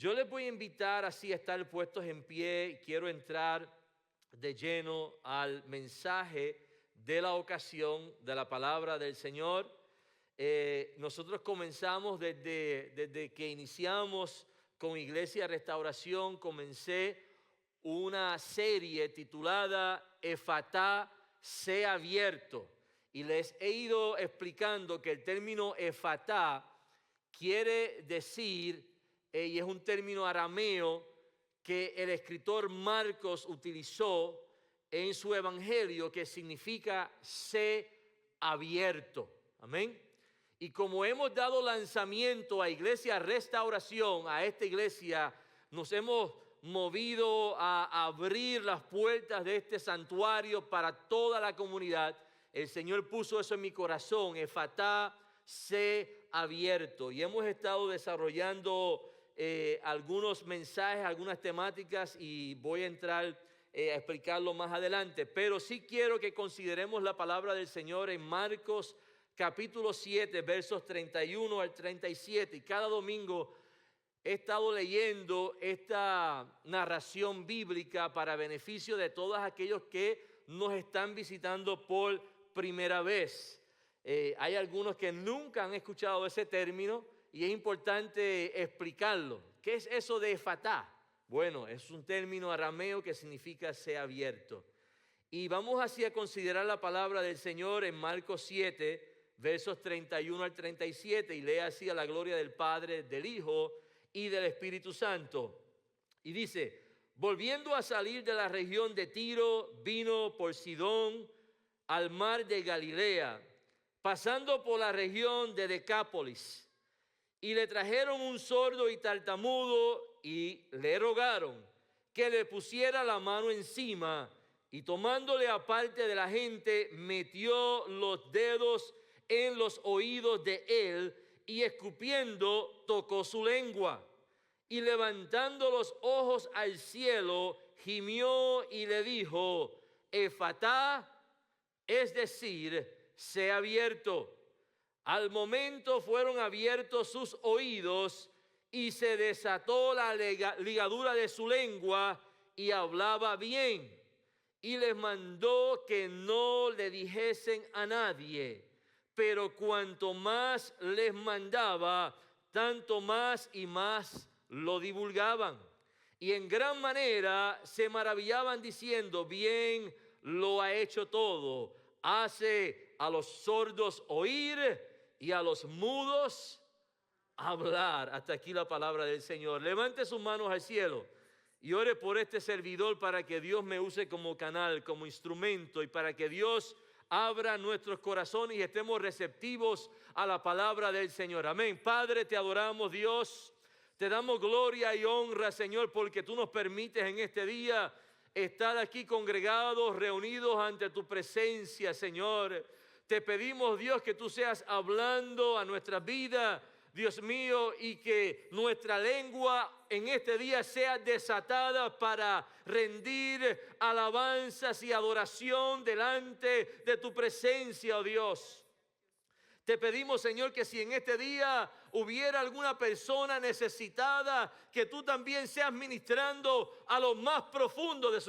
Yo les voy a invitar así a estar puestos en pie. Quiero entrar de lleno al mensaje de la ocasión de la palabra del Señor. Nosotros comenzamos desde que iniciamos con Iglesia Restauración, comencé una serie titulada Efatá, sea abierto. Y les he ido explicando que el término Efatá quiere decir, y es un término arameo que el escritor Marcos utilizó en su evangelio, que significa sé abierto. Amén. Y como hemos dado lanzamiento a Iglesia Restauración, a esta iglesia, nos hemos movido a abrir las puertas de este santuario para toda la comunidad. El Señor puso eso en mi corazón, Efatá, sé abierto. Y hemos estado desarrollando algunos mensajes, algunas temáticas, y voy a entrar a explicarlo más adelante. Pero sí quiero que consideremos la palabra del Señor en Marcos capítulo 7, versos 31 al 37. Y cada domingo he estado leyendo esta narración bíblica para beneficio de todos aquellos que nos están visitando por primera vez. Hay algunos que nunca han escuchado ese término y es importante explicarlo. ¿Qué es eso de Efatá? Bueno, es un término arameo que significa sea abierto. Y vamos así a considerar la palabra del Señor en Marcos 7, versos 31 al 37, y lee así: a la gloria del Padre, del Hijo y del Espíritu Santo. Y dice: volviendo a salir de la región de Tiro, vino por Sidón al mar de Galilea, pasando por la región de Decápolis. Y le trajeron un sordo y tartamudo y le rogaron que le pusiera la mano encima, y tomándole aparte de la gente, metió los dedos en los oídos de él y escupiendo tocó su lengua. Y levantando los ojos al cielo, gimió y le dijo: Efatá, es decir, sea abierto. Al momento fueron abiertos sus oídos y se desató la ligadura de su lengua y hablaba bien. Y les mandó que no le dijesen a nadie, pero cuanto más les mandaba, tanto más y más lo divulgaban. Y en gran manera se maravillaban diciendo: bien lo ha hecho todo. Hace a los sordos oír y a los mudos hablar. Hasta aquí la palabra del Señor. Levante sus manos al cielo y ore por este servidor para que Dios me use como canal, como instrumento, y para que Dios abra nuestros corazones y estemos receptivos a la palabra del Señor. Amén. Padre, te adoramos, Dios. Te damos gloria y honra, Señor, porque tú nos permites en este día estar aquí congregados, reunidos ante tu presencia, Señor. Te pedimos, Dios, que tú seas hablando a nuestra vida, Dios mío, y que nuestra lengua en este día sea desatada para rendir alabanzas y adoración delante de tu presencia, oh Dios. Te pedimos, Señor, que si en este día hubiera alguna persona necesitada, que tú también seas ministrando a lo más profundo de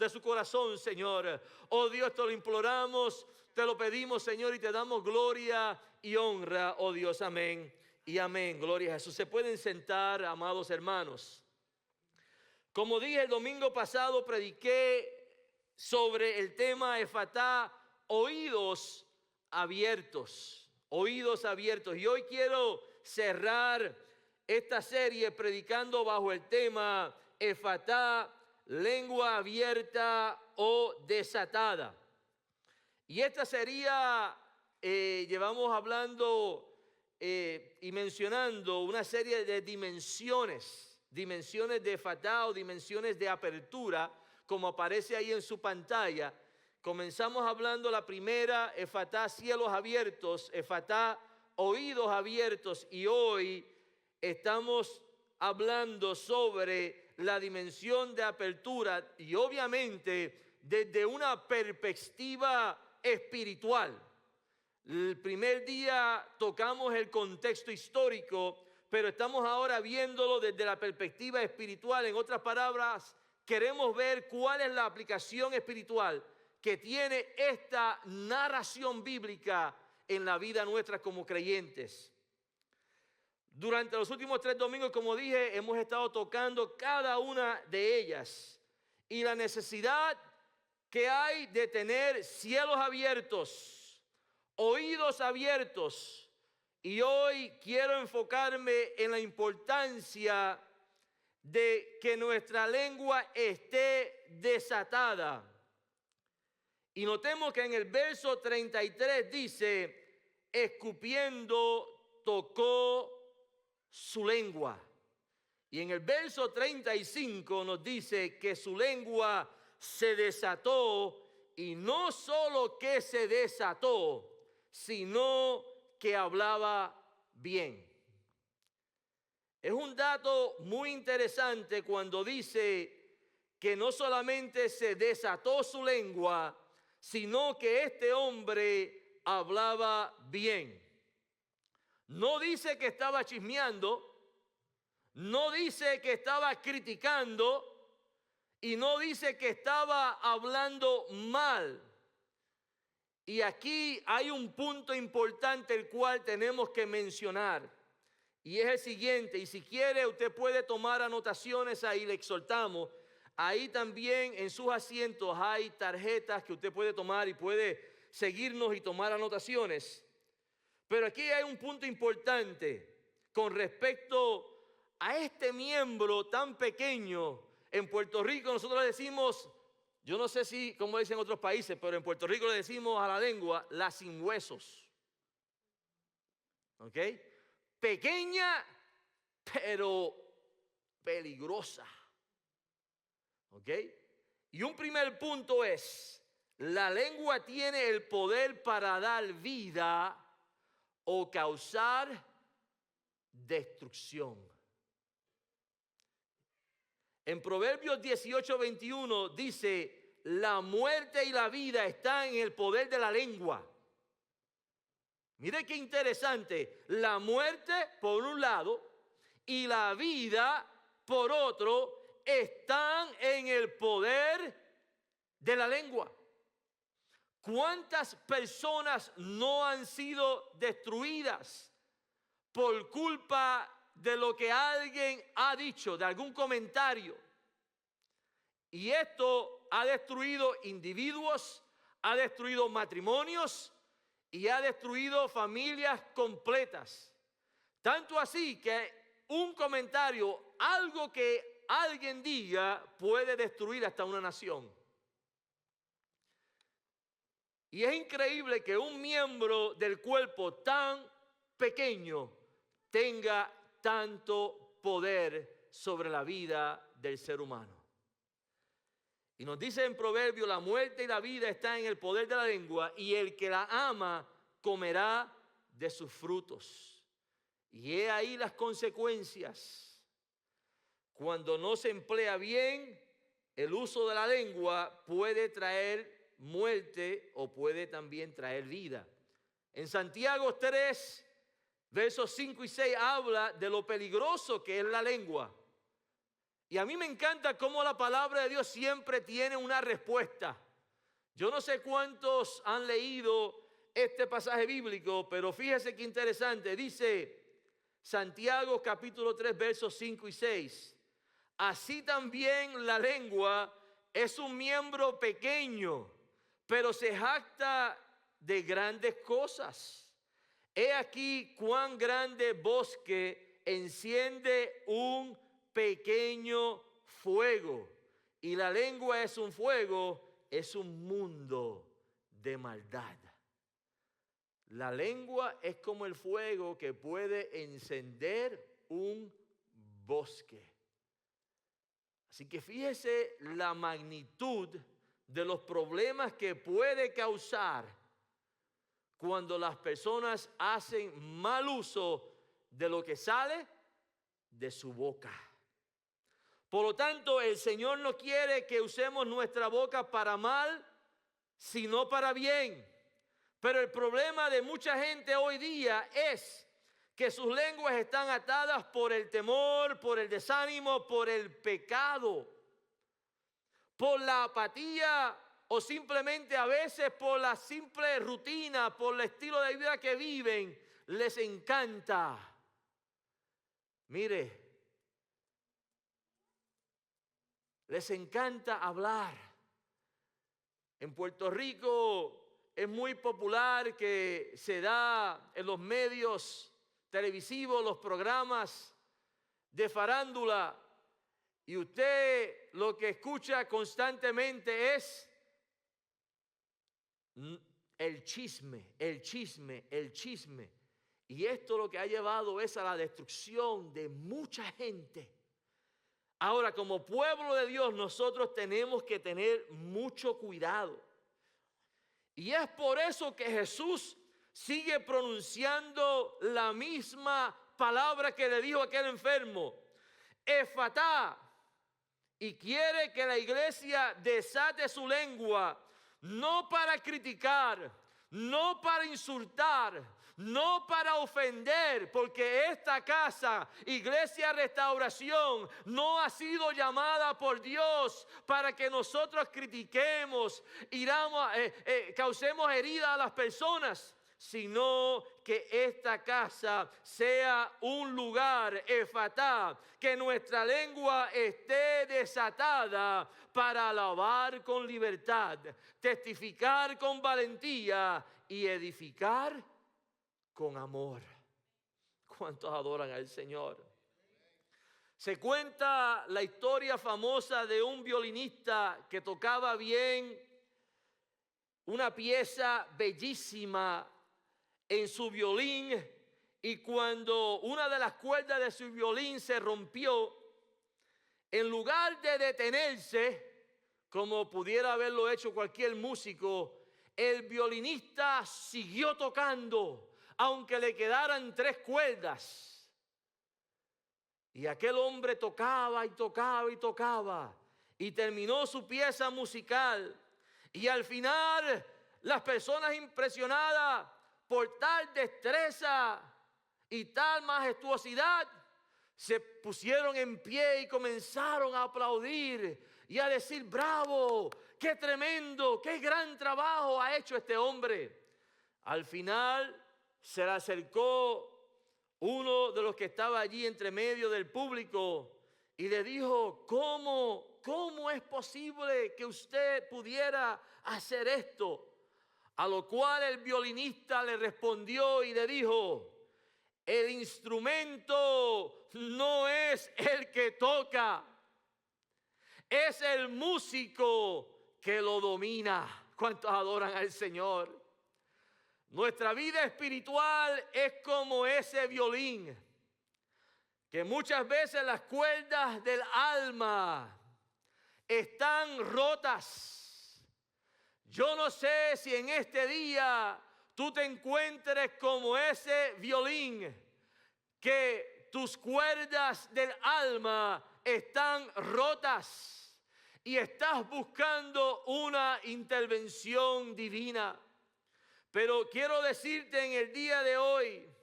su corazón, Señor. Oh Dios, te lo imploramos, te lo pedimos, Señor, y te damos gloria y honra, oh Dios. Amén y amén. Gloria a Jesús. Se pueden sentar, amados hermanos. Como dije el domingo pasado, prediqué sobre el tema Efatá, oídos abiertos. Oídos abiertos. Y hoy quiero cerrar esta serie predicando bajo el tema Efatá, lengua abierta o desatada. Y esta sería, llevamos hablando y mencionando una serie de dimensiones de Efatá o dimensiones de apertura, como aparece ahí en su pantalla. Comenzamos hablando la primera, Efatá, cielos abiertos, Efatá, oídos abiertos, y hoy estamos hablando sobre la dimensión de apertura, y obviamente desde una perspectiva espiritual. El primer día tocamos el contexto histórico, pero estamos ahora viéndolo desde la perspectiva espiritual. En otras palabras, queremos ver cuál es la aplicación espiritual que tiene esta narración bíblica en la vida nuestra como creyentes. Durante los últimos 3 domingos, como dije, hemos estado tocando cada una de ellas y la necesidad que hay de tener cielos abiertos, oídos abiertos. Y hoy quiero enfocarme en la importancia de que nuestra lengua esté desatada. Y notemos que en el verso 33 dice, escupiendo tocó su lengua. Y en el verso 35 nos dice que su lengua se desató, y no solo que se desató, sino que hablaba bien. Es un dato muy interesante cuando dice que no solamente se desató su lengua, sino que este hombre hablaba bien. No dice que estaba chismeando, no dice que estaba criticando, y no dice que estaba hablando mal. Y aquí hay un punto importante el cual tenemos que mencionar. Y es el siguiente, y si quiere usted puede tomar anotaciones ahí, le exhortamos. Ahí también en sus asientos hay tarjetas que usted puede tomar y puede seguirnos y tomar anotaciones. Pero aquí hay un punto importante con respecto a este miembro tan pequeño. En Puerto Rico nosotros le decimos, yo no sé si como dicen en otros países, pero en Puerto Rico le decimos a la lengua la sin huesos. ¿Ok? Pequeña, pero peligrosa. ¿Ok? Y un primer punto es, la lengua tiene el poder para dar vida o causar destrucción. En Proverbios 18:21 dice, la muerte y la vida están en el poder de la lengua. Mire qué interesante, la muerte por un lado y la vida por otro están en el poder de la lengua. ¿Cuántas personas no han sido destruidas por culpa de lo que alguien ha dicho, de algún comentario? Y esto ha destruido individuos, ha destruido matrimonios y ha destruido familias completas. Tanto así que un comentario, algo que alguien diga, puede destruir hasta una nación. Y es increíble que un miembro del cuerpo tan pequeño tenga tanto poder sobre la vida del ser humano. Y nos dice en Proverbios, la muerte y la vida están en el poder de la lengua, y el que la ama comerá de sus frutos. Y he ahí las consecuencias. Cuando no se emplea bien, el uso de la lengua puede traer muerte o puede también traer vida. En Santiago 3, versos 5 y 6 habla de lo peligroso que es la lengua. Y a mí me encanta cómo la palabra de Dios siempre tiene una respuesta. Yo no sé cuántos han leído este pasaje bíblico, pero fíjese qué interesante. Dice Santiago capítulo 3, versos 5 y 6. Así también la lengua es un miembro pequeño, pero se jacta de grandes cosas. He aquí cuán grande bosque enciende un pequeño fuego. Y la lengua es un fuego, es un mundo de maldad. La lengua es como el fuego que puede encender un bosque. Así que fíjese la magnitud de los problemas que puede causar cuando las personas hacen mal uso de lo que sale de su boca. Por lo tanto, el Señor no quiere que usemos nuestra boca para mal, sino para bien. Pero el problema de mucha gente hoy día es que sus lenguas están atadas por el temor, por el desánimo, por el pecado, por la apatía o simplemente a veces por la simple rutina, por el estilo de vida que viven. Les encanta. Mire, les encanta hablar. En Puerto Rico es muy popular que se da en los medios televisivos los programas de farándula, y usted lo que escucha constantemente es el chisme, el chisme, el chisme. Y esto lo que ha llevado es a la destrucción de mucha gente. Ahora, como pueblo de Dios, nosotros tenemos que tener mucho cuidado. Y es por eso que Jesús sigue pronunciando la misma palabra que le dijo a aquel enfermo, Efatá, y quiere que la iglesia desate su lengua, no para criticar, no para insultar, no para ofender, porque esta casa, Iglesia Restauración, no ha sido llamada por Dios para que nosotros critiquemos, causemos heridas a las personas, sino que esta casa sea un lugar, Efatá, que nuestra lengua esté desatada para alabar con libertad, testificar con valentía y edificar con amor. ¿Cuántos adoran al Señor? Se cuenta la historia famosa de un violinista que tocaba bien una pieza bellísima en su violín, y cuando una de las cuerdas de su violín se rompió, en lugar de detenerse, como pudiera haberlo hecho cualquier músico, el violinista siguió tocando, aunque le quedaran 3 cuerdas. Y aquel hombre tocaba y tocaba y tocaba, y terminó su pieza musical. Y al final, las personas impresionadas por tal destreza y tal majestuosidad, se pusieron en pie y comenzaron a aplaudir y a decir, bravo, qué tremendo, qué gran trabajo ha hecho este hombre. Al final se le acercó uno de los que estaba allí entre medio del público y le dijo, ¿cómo es posible que usted pudiera hacer esto? A lo cual el violinista le respondió y le dijo, el instrumento no es el que toca, es el músico que lo domina. ¿Cuántos adoran al Señor? Nuestra vida espiritual es como ese violín, que muchas veces las cuerdas del alma están rotas. Yo no sé si en este día tú te encuentres como ese violín, que tus cuerdas del alma están rotas y estás buscando una intervención divina. Pero quiero decirte en el día de hoy,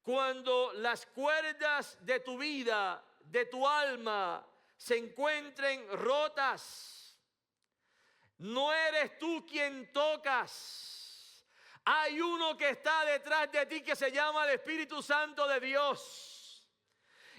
cuando las cuerdas de tu vida, de tu alma, se encuentren rotas, no eres tú quien tocas. Hay uno que está detrás de ti que se llama el Espíritu Santo de Dios.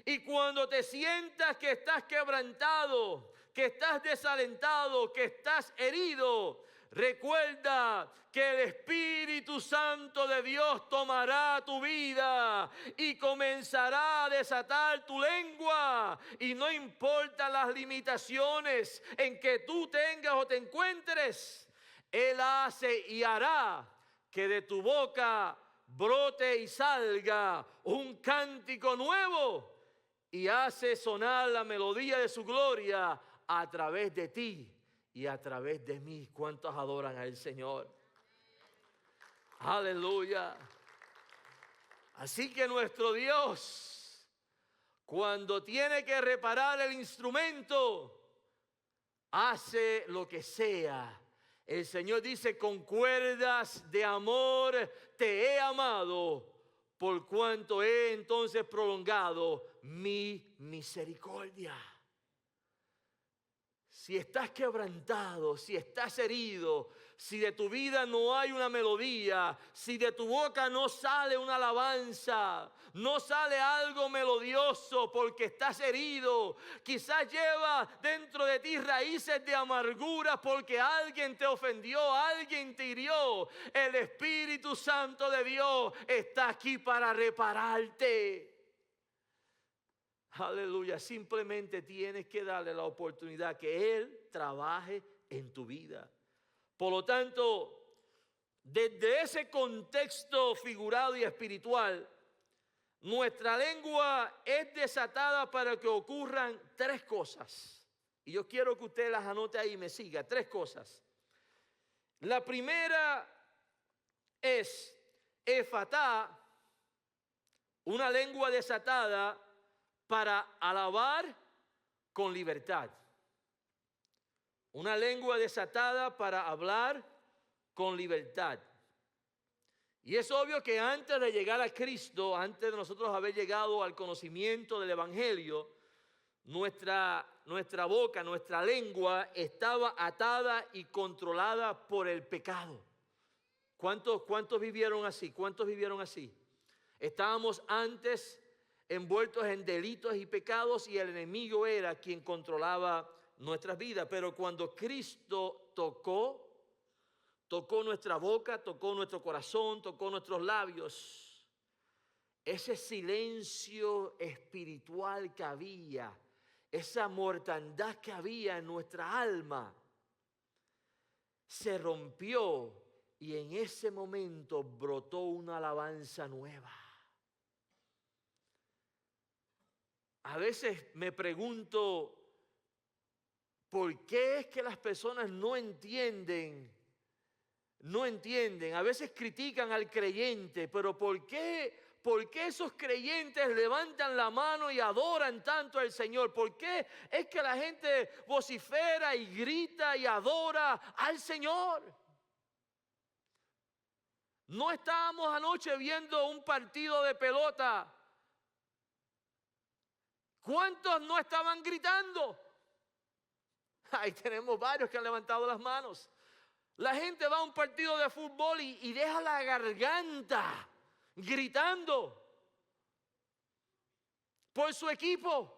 Y cuando te sientas que estás quebrantado, que estás desalentado, que estás herido, recuerda que el Espíritu Santo de Dios tomará tu vida y comenzará a desatar tu lengua. Y no importa las limitaciones en que tú tengas o te encuentres, Él hace y hará que de tu boca brote y salga un cántico nuevo, y hace sonar la melodía de su gloria a través de ti y a través de mí. ¿Cuántos adoran al Señor? Aleluya. Así que nuestro Dios, cuando tiene que reparar el instrumento, hace lo que sea. El Señor dice, con cuerdas de amor te he amado, por cuanto he entonces prolongado mi misericordia. Si estás quebrantado, si estás herido, si de tu vida no hay una melodía, si de tu boca no sale una alabanza, no sale algo melodioso porque estás herido, quizás lleva dentro de ti raíces de amargura porque alguien te ofendió, alguien te hirió. El Espíritu Santo de Dios está aquí para repararte. Aleluya, simplemente tienes que darle la oportunidad que Él trabaje en tu vida. Por lo tanto, desde ese contexto figurado y espiritual, nuestra lengua es desatada para que ocurran tres cosas. Y yo quiero que usted las anote ahí y me siga. Tres cosas. La primera es efatá, una lengua desatada para alabar con libertad. Una lengua desatada para hablar con libertad. Y es obvio que antes de llegar a Cristo, antes de nosotros haber llegado al conocimiento del Evangelio, nuestra boca, nuestra lengua estaba atada y controlada por el pecado. ¿Cuántos vivieron así? ¿Cuántos vivieron así? Estábamos antes envueltos en delitos y pecados y el enemigo era quien controlaba nuestras vidas. Pero cuando Cristo tocó nuestra boca, tocó nuestro corazón, tocó nuestros labios, ese silencio espiritual que había, esa mortandad que había en nuestra alma, se rompió y en ese momento brotó una alabanza nueva. A veces me pregunto, ¿por qué es que las personas no entienden? A veces critican al creyente, pero ¿por qué esos creyentes levantan la mano y adoran tanto al Señor? ¿Por qué es que la gente vocifera y grita y adora al Señor? No estábamos anoche viendo un partido de pelota. ¿Cuántos no estaban gritando? Ahí tenemos varios que han levantado las manos. La gente va a un partido de fútbol y deja la garganta gritando por su equipo.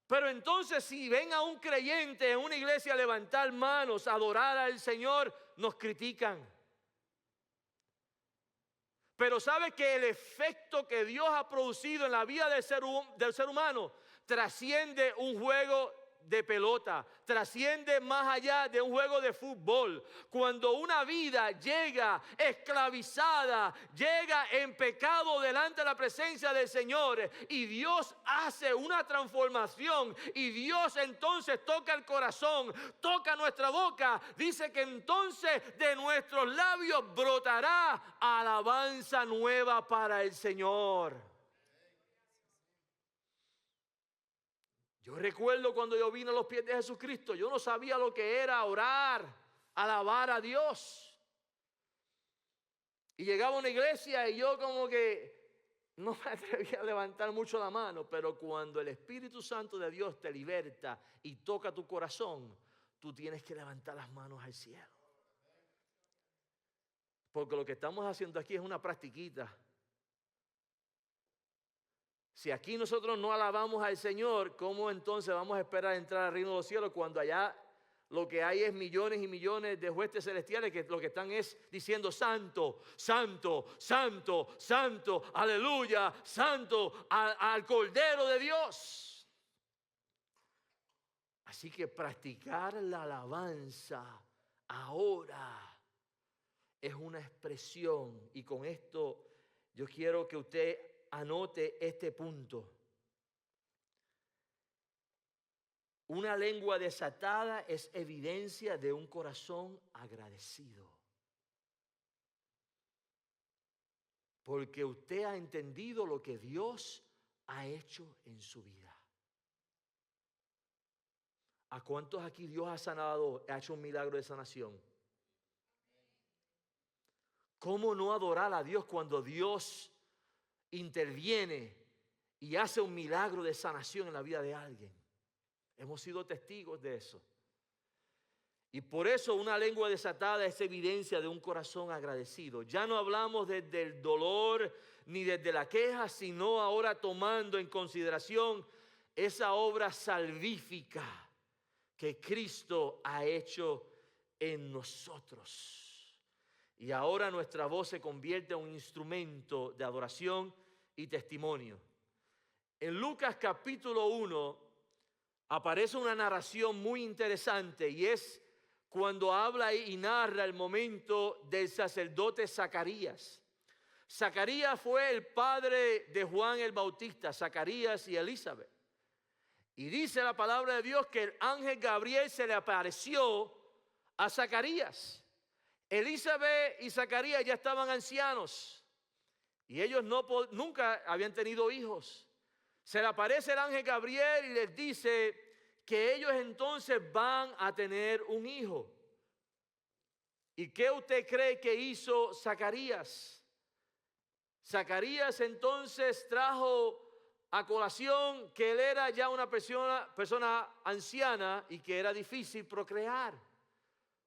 Pero entonces si ven a un creyente en una iglesia levantar manos, adorar al Señor, nos critican. Pero sabe que el efecto que Dios ha producido en la vida del ser humano trasciende un juego de pelota, trasciende más allá de un juego de fútbol. Cuando una vida llega esclavizada, llega en pecado delante de la presencia del Señor y Dios hace una transformación y Dios entonces toca el corazón, toca nuestra boca, dice que entonces de nuestros labios brotará alabanza nueva para el Señor. Yo recuerdo cuando yo vine a los pies de Jesucristo, yo no sabía lo que era orar, alabar a Dios. Y llegaba a una iglesia y yo como que no me atrevía a levantar mucho la mano, pero cuando el Espíritu Santo de Dios te liberta y toca tu corazón, tú tienes que levantar las manos al cielo. Porque lo que estamos haciendo aquí es una practiquita. Si aquí nosotros no alabamos al Señor, ¿cómo entonces vamos a esperar entrar al reino de los cielos cuando allá lo que hay es millones y millones de huestes celestiales que lo que están es diciendo santo, santo, santo, santo, aleluya, santo al Cordero de Dios? Así que practicar la alabanza ahora es una expresión, y con esto yo quiero que usted anote este punto. Una lengua desatada es evidencia de un corazón agradecido. Porque usted ha entendido lo que Dios ha hecho en su vida. ¿A cuántos aquí Dios ha sanado, ha hecho un milagro de sanación? ¿Cómo no adorar a Dios cuando Dios interviene y hace un milagro de sanación en la vida de alguien? Hemos sido testigos de eso. Y por eso una lengua desatada es evidencia de un corazón agradecido. Ya no hablamos desde el dolor ni desde la queja, sino ahora tomando en consideración esa obra salvífica que Cristo ha hecho en nosotros. Y ahora nuestra voz se convierte en un instrumento de adoración y testimonio. En Lucas capítulo 1 aparece una narración muy interesante, y es cuando habla y narra el momento del sacerdote Zacarías. Zacarías fue el padre de Juan el Bautista, Zacarías y Elizabeth. Y dice la palabra de Dios que el ángel Gabriel se le apareció a Zacarías. Elizabeth y Zacarías ya estaban ancianos y ellos nunca habían tenido hijos. Se le aparece el ángel Gabriel y les dice que ellos entonces van a tener un hijo. ¿Y qué usted cree que hizo Zacarías? Zacarías entonces trajo a colación que él era ya una persona anciana y que era difícil procrear.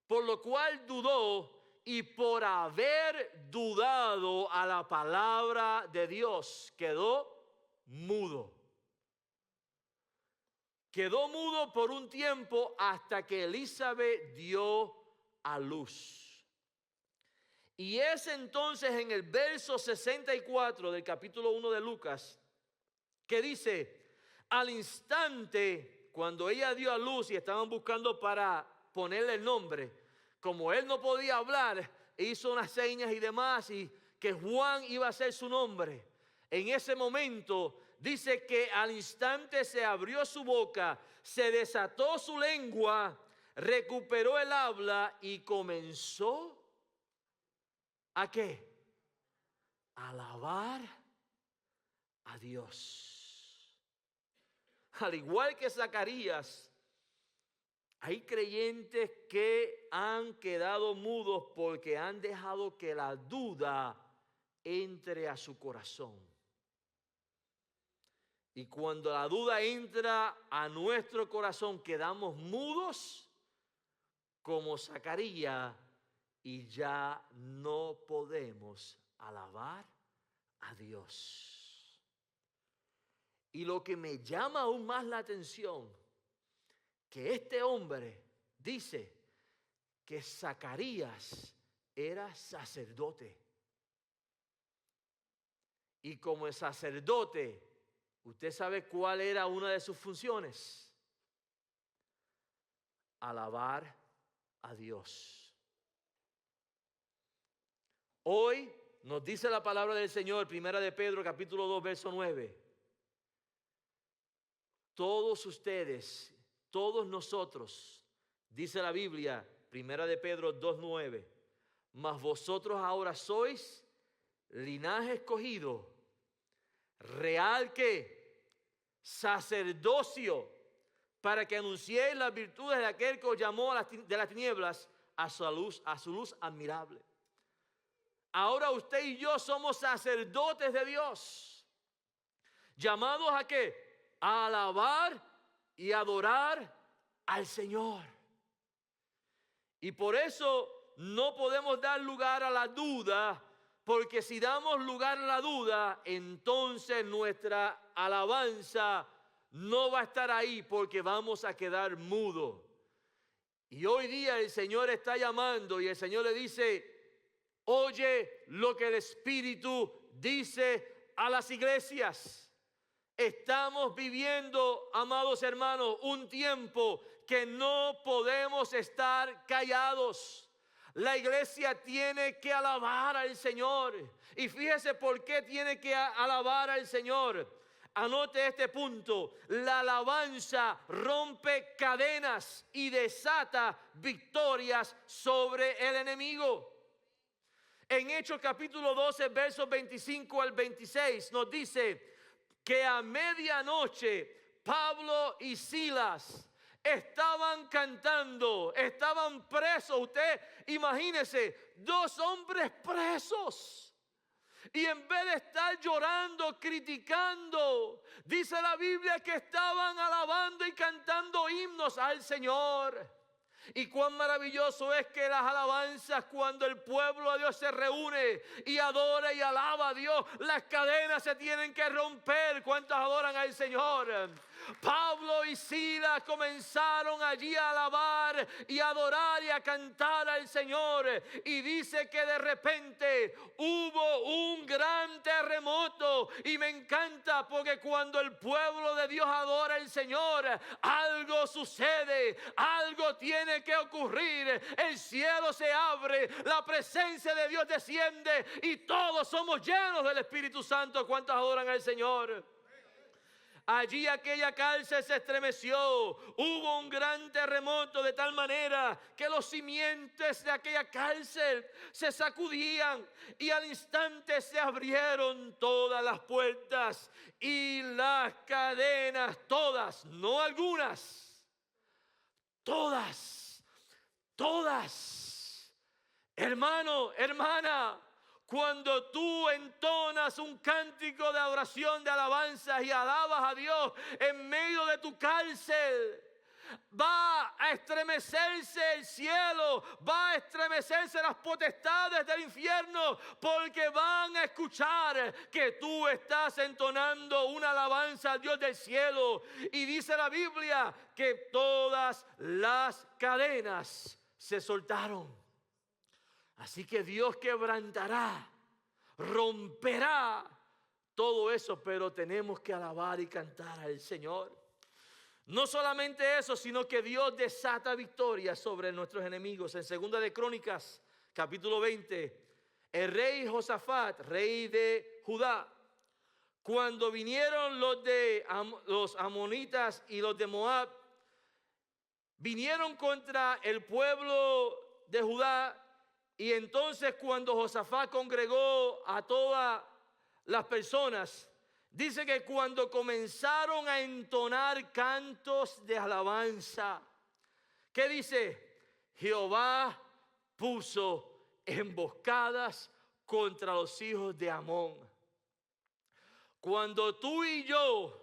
Por lo cual dudó, y por haber dudado a la palabra de Dios, quedó mudo. Quedó mudo por un tiempo hasta que Elizabeth dio a luz. Y es entonces en el verso 64 del capítulo 1 de Lucas que dice: al instante cuando ella dio a luz y estaban buscando para ponerle el nombre, como él no podía hablar, hizo unas señas y demás, y que Juan iba a ser su nombre. En ese momento dice que al instante se abrió su boca, se desató su lengua, recuperó el habla y comenzó ¿a qué? A alabar a Dios. Al igual que Zacarías, hay creyentes que han quedado mudos porque han dejado que la duda entre a su corazón. Y cuando la duda entra a nuestro corazón, quedamos mudos como Zacarías y ya no podemos alabar a Dios. Y lo que me llama aún más la atención, que este hombre dice que Zacarías era sacerdote. Y como el sacerdote, ¿usted sabe cuál era una de sus funciones? Alabar a Dios. Hoy nos dice la palabra del Señor, primera de Pedro, capítulo 2, verso 9. Todos ustedes, todos nosotros, dice la Biblia, primera de Pedro 2:9, mas vosotros ahora sois linaje escogido, real que sacerdocio, para que anunciéis las virtudes de aquel que os llamó de las tinieblas a su luz admirable. Ahora usted y yo somos sacerdotes de Dios, llamados ¿a qué? A alabar y adorar al Señor. Y por eso no podemos dar lugar a la duda, porque si damos lugar a la duda, entonces nuestra alabanza no va a estar ahí, porque vamos a quedar mudos. Y hoy día el Señor está llamando y el Señor le dice: oye lo que el Espíritu dice a las iglesias. Estamos viviendo, amados hermanos, un tiempo que no podemos estar callados. La iglesia tiene que alabar al Señor. Y fíjese por qué tiene que alabar al Señor. Anote este punto: la alabanza rompe cadenas y desata victorias sobre el enemigo. En Hechos capítulo 12, versos 25 al 26 nos dice que a medianoche Pablo y Silas estaban cantando, estaban presos. Usted imagínese, 2 hombres presos. Y en vez de estar llorando, criticando, dice la Biblia que estaban alabando y cantando himnos al Señor. Y cuán maravilloso es que las alabanzas, cuando el pueblo de Dios se reúne y adora y alaba a Dios, las cadenas se tienen que romper. ¿Cuántos adoran al Señor? Pablo y Silas comenzaron allí a alabar y a adorar y a cantar al Señor. Y dice que de repente hubo un gran terremoto. Y me encanta porque cuando el pueblo de Dios adora al Señor, algo sucede, algo tiene que ocurrir. El cielo se abre, la presencia de Dios desciende y todos somos llenos del Espíritu Santo. ¿Cuántos adoran al Señor? Allí aquella cárcel se estremeció, hubo un gran terremoto de tal manera que los cimientos de aquella cárcel se sacudían y al instante se abrieron todas las puertas y las cadenas, todas, no algunas, todas, todas. Hermano, hermana, cuando tú entonas un cántico de adoración, de alabanzas y alabas a Dios en medio de tu cárcel, va a estremecerse el cielo, va a estremecerse las potestades del infierno, porque van a escuchar que tú estás entonando una alabanza al Dios del cielo. Y dice la Biblia que todas las cadenas se soltaron. Así que Dios quebrantará, romperá todo eso, pero tenemos que alabar y cantar al Señor. No solamente eso, sino que Dios desata victoria sobre nuestros enemigos. En 2 de Crónicas, capítulo 20, el rey Josafat, rey de Judá, cuando vinieron los amonitas y los de Moab, vinieron contra el pueblo de Judá. Y entonces cuando Josafat congregó a todas las personas, dice que cuando comenzaron a entonar cantos de alabanza, ¿qué dice? Jehová puso emboscadas contra los hijos de Amón. Cuando tú y yo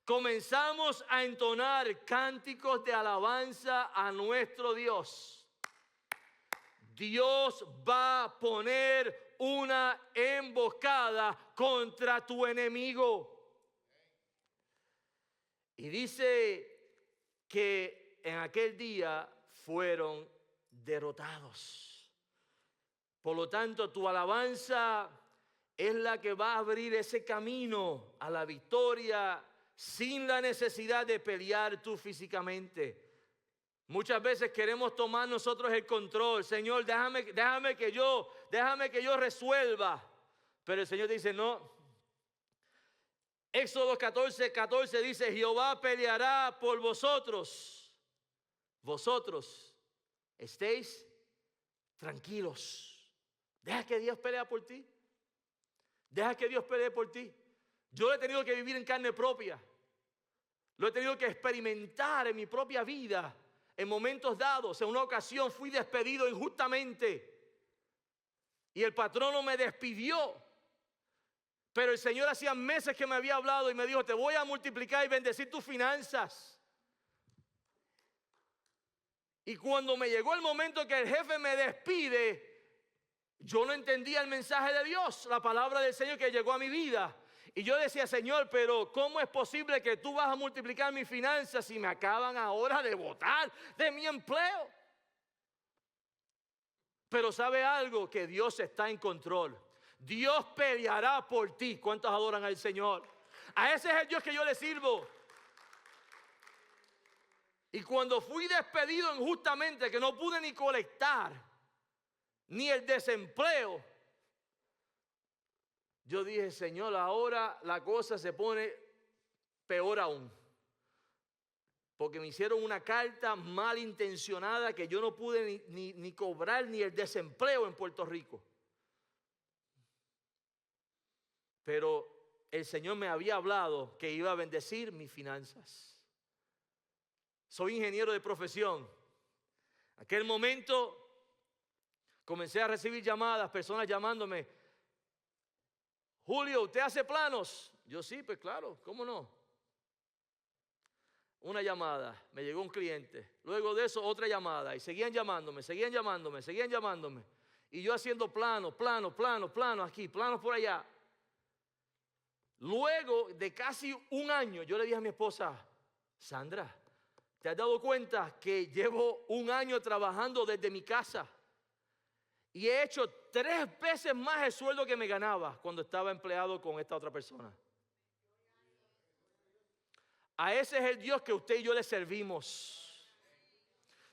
comenzamos a entonar cánticos de alabanza a nuestro Dios, Dios va a poner una emboscada contra tu enemigo. Y dice que en aquel día fueron derrotados. Por lo tanto, tu alabanza es la que va a abrir ese camino a la victoria sin la necesidad de pelear tú físicamente. Muchas veces queremos tomar nosotros el control. Señor, déjame que yo resuelva. Pero el Señor dice no. Éxodo 14:14 dice: Jehová peleará por vosotros. Vosotros estéis tranquilos. Deja que Dios pelee por ti. Deja que Dios pelee por ti. Yo lo he tenido que vivir en carne propia. Lo he tenido que experimentar en mi propia vida. En momentos dados, en una ocasión fui despedido injustamente y el patrono me despidió. Pero el Señor hacía meses que me había hablado y me dijo: te voy a multiplicar y bendecir tus finanzas. Y cuando me llegó el momento que el jefe me despide, yo no entendía el mensaje de Dios, la palabra del Señor que llegó a mi vida. Y yo decía: Señor, pero ¿cómo es posible que tú vas a multiplicar mis finanzas si me acaban ahora de botar de mi empleo? Pero ¿sabe algo? Que Dios está en control. Dios peleará por ti. ¿Cuántos adoran al Señor? A ese es el Dios que yo le sirvo. Y cuando fui despedido injustamente, que no pude ni colectar ni el desempleo, yo dije: Señor, ahora la cosa se pone peor aún. Porque me hicieron una carta malintencionada que yo no pude ni cobrar ni el desempleo en Puerto Rico. Pero el Señor me había hablado que iba a bendecir mis finanzas. soy ingeniero de profesión. Aquel momento comencé a recibir llamadas, personas llamándome. Julio, ¿usted hace planos? Yo sí, pues claro, ¿cómo no? Una llamada, me llegó un cliente. Luego de eso otra llamada y seguían llamándome. Y yo haciendo planos aquí, planos por allá. Luego de casi un año, yo le dije a mi esposa, Sandra, ¿te has dado cuenta que llevo un año trabajando desde mi casa? Y he hecho 3 veces más el sueldo que me ganaba cuando estaba empleado con esta otra persona. A ese es el Dios que usted y yo le servimos.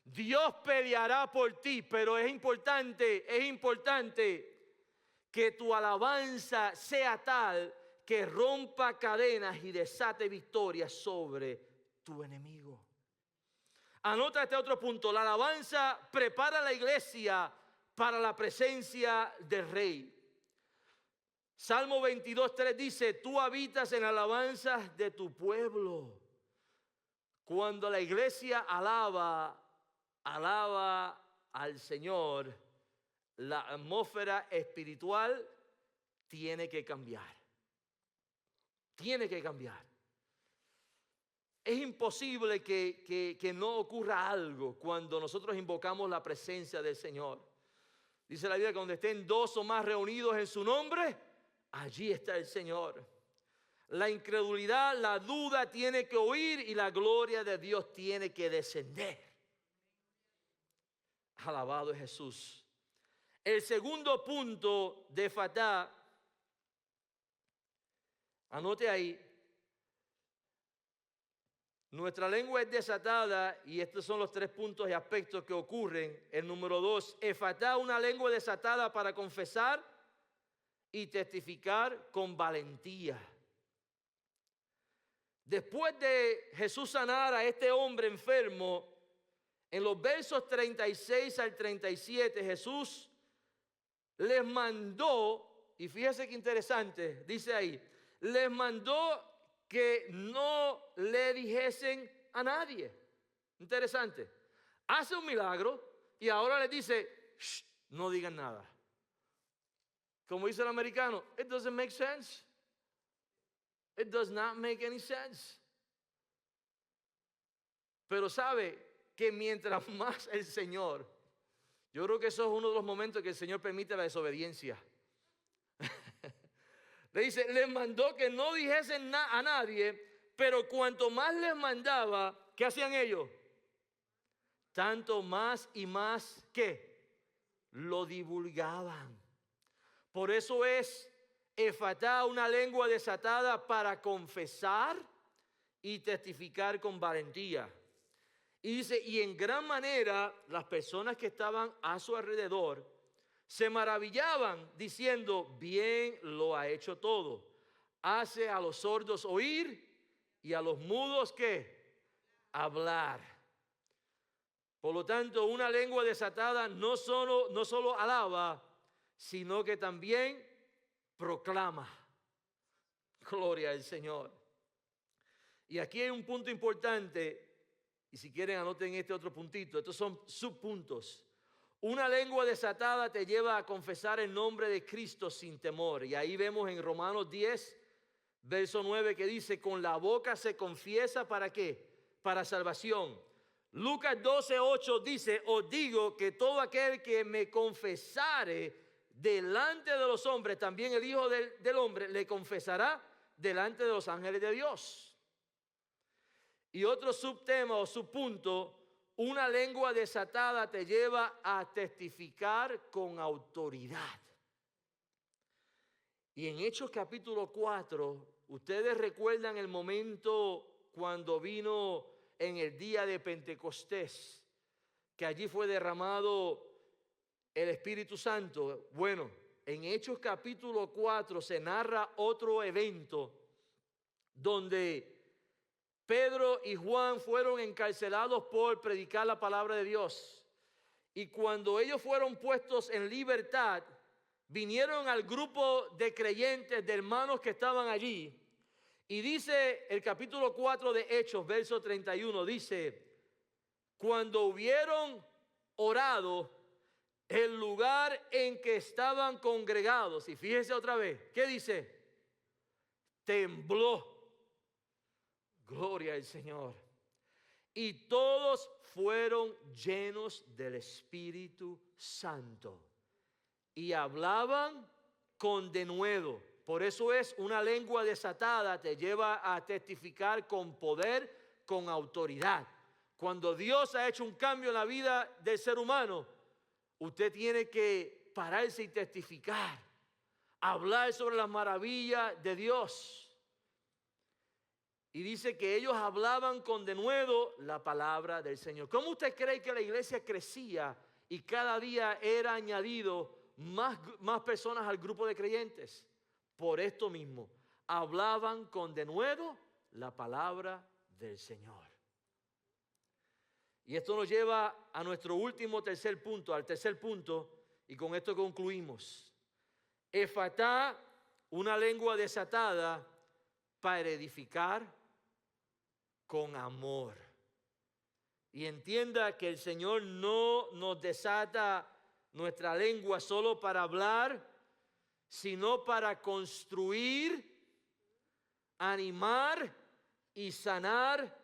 Dios peleará por ti, pero es importante que tu alabanza sea tal que rompa cadenas y desate victorias sobre tu enemigo. Anota este otro punto. La alabanza prepara a la iglesia para la presencia del Rey. Salmo 22:3 dice, tú habitas en alabanzas de tu pueblo. Cuando la iglesia alaba al Señor, la atmósfera espiritual tiene que cambiar. Tiene que cambiar. Es imposible que no ocurra algo cuando nosotros invocamos la presencia del Señor. Dice la Biblia que donde estén 2 o más reunidos en su nombre, allí está el Señor. La incredulidad, la duda tiene que huir y la gloria de Dios tiene que descender. Alabado es Jesús. El segundo punto de Efatá, anote ahí. Nuestra lengua es desatada y estos son los 3 puntos y aspectos que ocurren. El número 2, Efatá, una lengua desatada para confesar y testificar con valentía. Después de Jesús sanar a este hombre enfermo, en los versos 36 al 37, Jesús les mandó, y fíjese qué interesante, dice ahí, les mandó que no le dijesen a nadie. Interesante. Hace un milagro y ahora le dice, no digan nada. Como dice el americano, it doesn't make sense. It does not make any sense. Pero sabe que mientras más el Señor, yo creo que eso es uno de los momentos que el Señor permite la desobediencia. Le dice, les mandó que no dijesen a nadie, pero cuanto más les mandaba, ¿qué hacían ellos? Tanto más y más, ¿qué? Lo divulgaban. Por eso es Efatá, una lengua desatada para confesar y testificar con valentía. Y dice, y en gran manera las personas que estaban a su alrededor se maravillaban diciendo, bien lo ha hecho todo. Hace a los sordos oír y a los mudos, ¿qué? Hablar. Por lo tanto, una lengua desatada no solo alaba, sino que también proclama. Gloria al Señor. Y aquí hay un punto importante, y si quieren anoten este otro puntito, estos son subpuntos. Una lengua desatada te lleva a confesar el nombre de Cristo sin temor. Y ahí vemos en Romanos 10, verso 9, que dice, con la boca se confiesa, ¿para qué? Para salvación. Lucas 12, 8 dice, os digo que todo aquel que me confesare delante de los hombres, también el Hijo del Hombre le confesará delante de los ángeles de Dios. Y otro subtema o subpunto, una lengua desatada te lleva a testificar con autoridad. Y en Hechos capítulo 4, ustedes recuerdan el momento cuando vino en el día de Pentecostés, que allí fue derramado el Espíritu Santo. Bueno, en Hechos capítulo 4 se narra otro evento donde Pedro y Juan fueron encarcelados por predicar la palabra de Dios. Y cuando ellos fueron puestos en libertad, vinieron al grupo de creyentes, de hermanos que estaban allí. Y dice el capítulo 4 de Hechos, verso 31, dice, cuando hubieron orado, el lugar en que estaban congregados, y fíjese otra vez, ¿qué dice? Tembló. Gloria al Señor. Y todos fueron llenos del Espíritu Santo y hablaban con denuedo. Por eso es una lengua desatada, te lleva a testificar con poder, con autoridad. Cuando Dios ha hecho un cambio en la vida del ser humano, usted tiene que pararse y testificar, hablar sobre las maravillas de Dios. Y dice que ellos hablaban con denuedo la palabra del Señor. ¿Cómo usted cree que la iglesia crecía y cada día era añadido más personas al grupo de creyentes? Por esto mismo, hablaban con denuedo la palabra del Señor. Y esto nos lleva a nuestro último tercer punto, al tercer punto, y con esto concluimos. Efatá, una lengua desatada para edificar con amor. Y entienda que el Señor no nos desata nuestra lengua solo para hablar, sino para construir, animar y sanar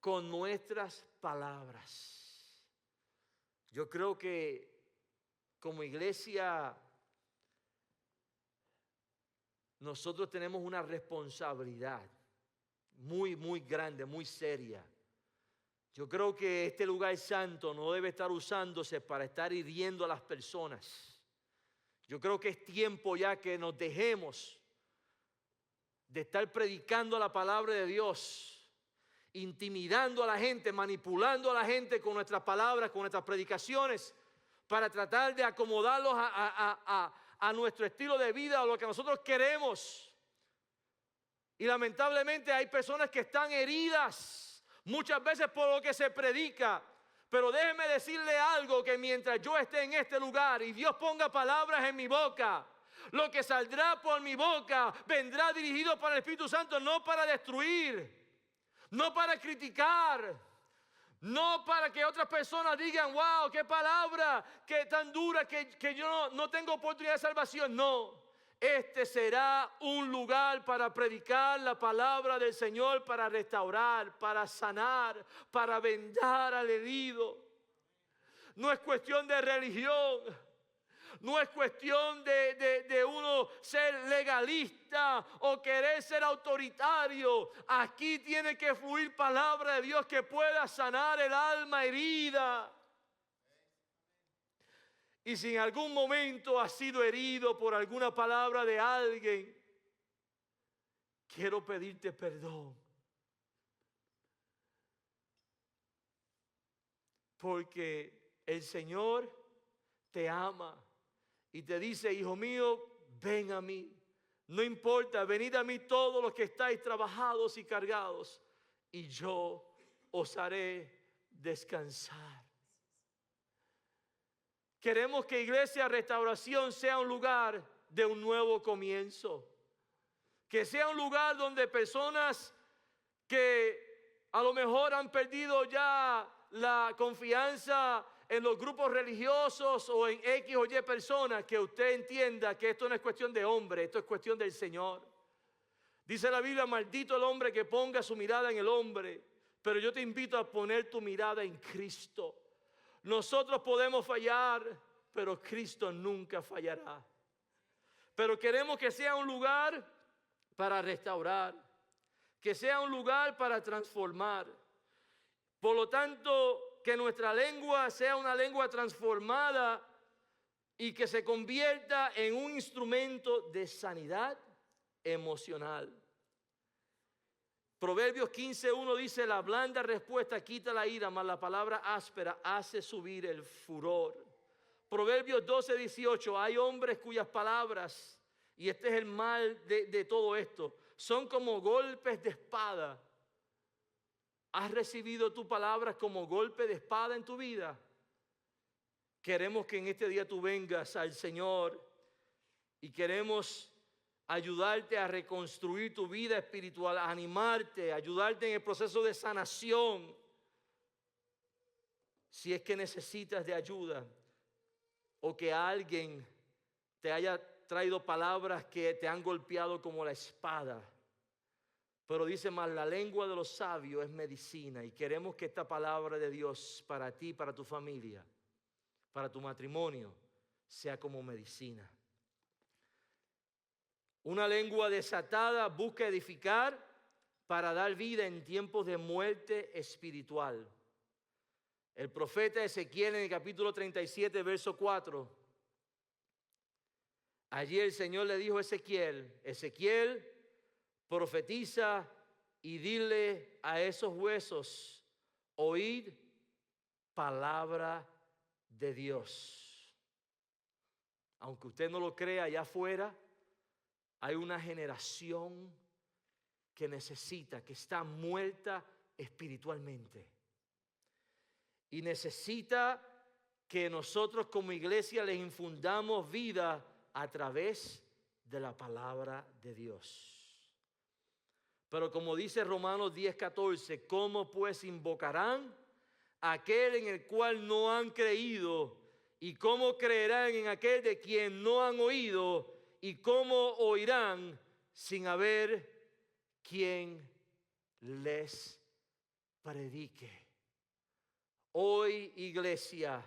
con nuestras palabras. Yo creo que como iglesia nosotros tenemos una responsabilidad muy grande, muy seria. Yo creo que este lugar santo no debe estar usándose para estar hiriendo a las personas. Yo creo que es tiempo ya que nos dejemos de estar predicando la palabra de Dios, intimidando a la gente, manipulando a la gente con nuestras palabras, con nuestras predicaciones, para tratar de acomodarlos a nuestro estilo de vida, a lo que nosotros queremos. Y lamentablemente hay personas que están heridas muchas veces por lo que se predica. Pero déjeme decirle algo, que mientras yo esté en este lugar y Dios ponga palabras en mi boca, lo que saldrá por mi boca vendrá dirigido para el Espíritu Santo, no para destruir, no para criticar, no para que otras personas digan, wow, qué palabra, qué tan dura, que yo no tengo oportunidad de salvación. No. Este será un lugar para predicar la palabra del Señor, para restaurar, para sanar, para vendar al herido. No es cuestión de religión, no es cuestión de uno ser legalista o querer ser autoritario. Aquí tiene que fluir palabra de Dios que pueda sanar el alma herida. Y si en algún momento has sido herido por alguna palabra de alguien, quiero pedirte perdón. Porque el Señor te ama y te dice, hijo mío, ven a mí. No importa, venid a mí todos los que estáis trabajados y cargados, y yo os haré descansar. Queremos que Iglesia Restauración sea un lugar de un nuevo comienzo. Que sea un lugar donde personas que a lo mejor han perdido ya la confianza en los grupos religiosos o en X o Y personas, que usted entienda que esto no es cuestión de hombre, esto es cuestión del Señor. Dice la Biblia, maldito el hombre que ponga su mirada en el hombre, pero yo te invito a poner tu mirada en Cristo. Nosotros podemos fallar, pero Cristo nunca fallará. Pero queremos que sea un lugar para restaurar, que sea un lugar para transformar. Por lo tanto, que nuestra lengua sea una lengua transformada y que se convierta en un instrumento de sanidad emocional. Proverbios 15:1 dice, la blanda respuesta quita la ira, mas la palabra áspera hace subir el furor. Proverbios 12:18, hay hombres cuyas palabras, y este es el mal de todo esto, son como golpes de espada. ¿Has recibido tu palabra como golpe de espada en tu vida? Queremos que en este día tú vengas al Señor y queremos ayudarte a reconstruir tu vida espiritual, a animarte, ayudarte en el proceso de sanación. si es que necesitas de ayuda o que alguien te haya traído palabras que te han golpeado como la espada. Pero dice más, la lengua de los sabios es medicina, y queremos que esta palabra de Dios para ti, para tu familia, para tu matrimonio, sea como medicina. Una lengua desatada busca edificar para dar vida en tiempos de muerte espiritual. El profeta Ezequiel en el capítulo 37, verso 4. Allí el Señor le dijo a Ezequiel: Ezequiel, profetiza y dile a esos huesos: oíd palabra de Dios. Aunque usted no lo crea, allá afuera hay una generación que necesita, que está muerta espiritualmente. Y necesita que nosotros como iglesia les infundamos vida a través de la palabra de Dios. Pero como dice Romanos 10:14, ¿cómo pues invocarán a aquel en el cual no han creído? ¿Y cómo creerán en aquel de quien no han oído? ¿Y cómo oirán sin haber quien les predique? Hoy, iglesia,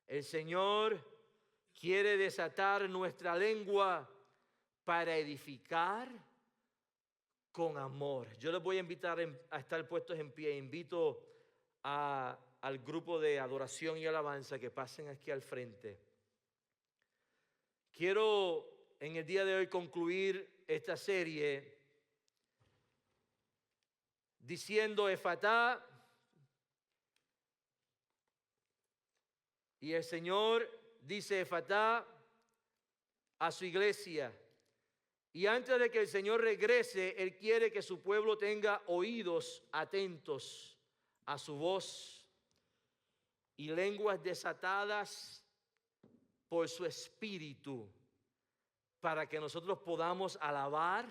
el Señor quiere desatar nuestra lengua para edificar con amor. Yo les voy a invitar a estar puestos en pie. Invito al grupo de adoración y alabanza que pasen aquí al frente. Quiero en el día de hoy concluir esta serie diciendo: Efatá. Y el Señor dice Efatá a su iglesia. Y antes de que el Señor regrese, Él quiere que su pueblo tenga oídos atentos a su voz y lenguas desatadas por su espíritu, para que nosotros podamos alabar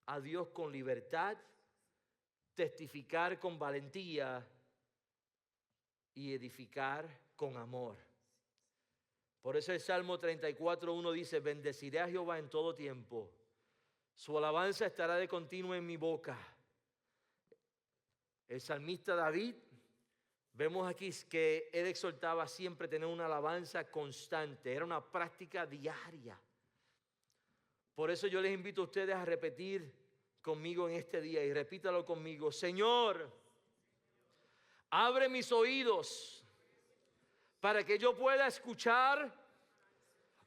a Dios con libertad, testificar con valentía y edificar con amor. Por eso el Salmo 34:1 dice: bendeciré a Jehová en todo tiempo, su alabanza estará de continuo en mi boca. El salmista David, vemos aquí que él exhortaba siempre tener una alabanza constante, era una práctica diaria. Por eso yo les invito a ustedes a repetir conmigo en este día, y repítalo conmigo: Señor, abre mis oídos para que yo pueda escuchar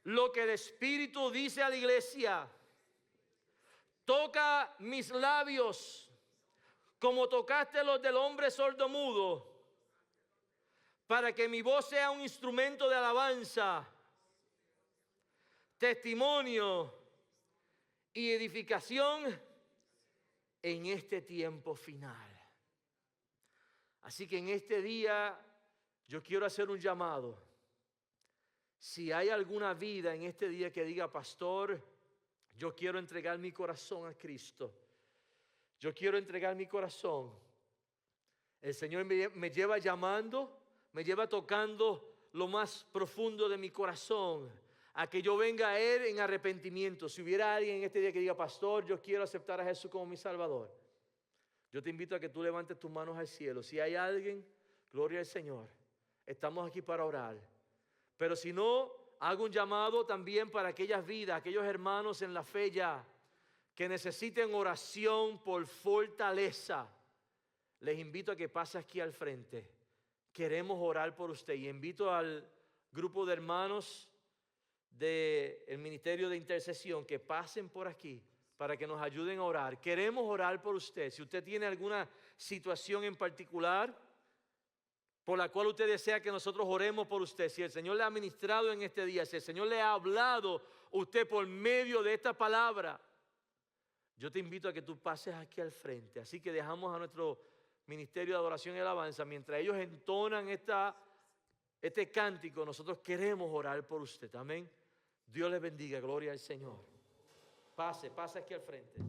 lo que el Espíritu dice a la iglesia. Toca mis labios como tocaste los del hombre sordomudo, para que mi voz sea un instrumento de alabanza, testimonio y edificación en este tiempo final. Así que en este día yo quiero hacer un llamado. Si hay alguna vida en este día que diga: pastor, yo quiero entregar mi corazón a Cristo, yo quiero entregar mi corazón, el Señor me lleva llamando, me lleva tocando lo más profundo de mi corazón, a que yo venga a Él en arrepentimiento. Si hubiera alguien en este día que diga: pastor, yo quiero aceptar a Jesús como mi Salvador, yo te invito a que tú levantes tus manos al cielo. Si hay alguien, gloria al Señor, estamos aquí para orar. Pero si no, hago un llamado también para aquellas vidas, aquellos hermanos en la fe ya, que necesiten oración por fortaleza. Les invito a que pase aquí al frente. Queremos orar por usted. Y invito al grupo de hermanos del Ministerio de Intercesión que pasen por aquí para que nos ayuden a orar. Queremos orar por usted. Si usted tiene alguna situación en particular por la cual usted desea que nosotros oremos por usted, si el Señor le ha ministrado en este día, si el Señor le ha hablado a usted por medio de esta palabra, yo te invito a que tú pases aquí al frente. Así que dejamos a nuestro Ministerio de Adoración y Alabanza, mientras ellos entonan este cántico, nosotros queremos orar por usted. Amén. Dios les bendiga, gloria al Señor. Pase aquí al frente.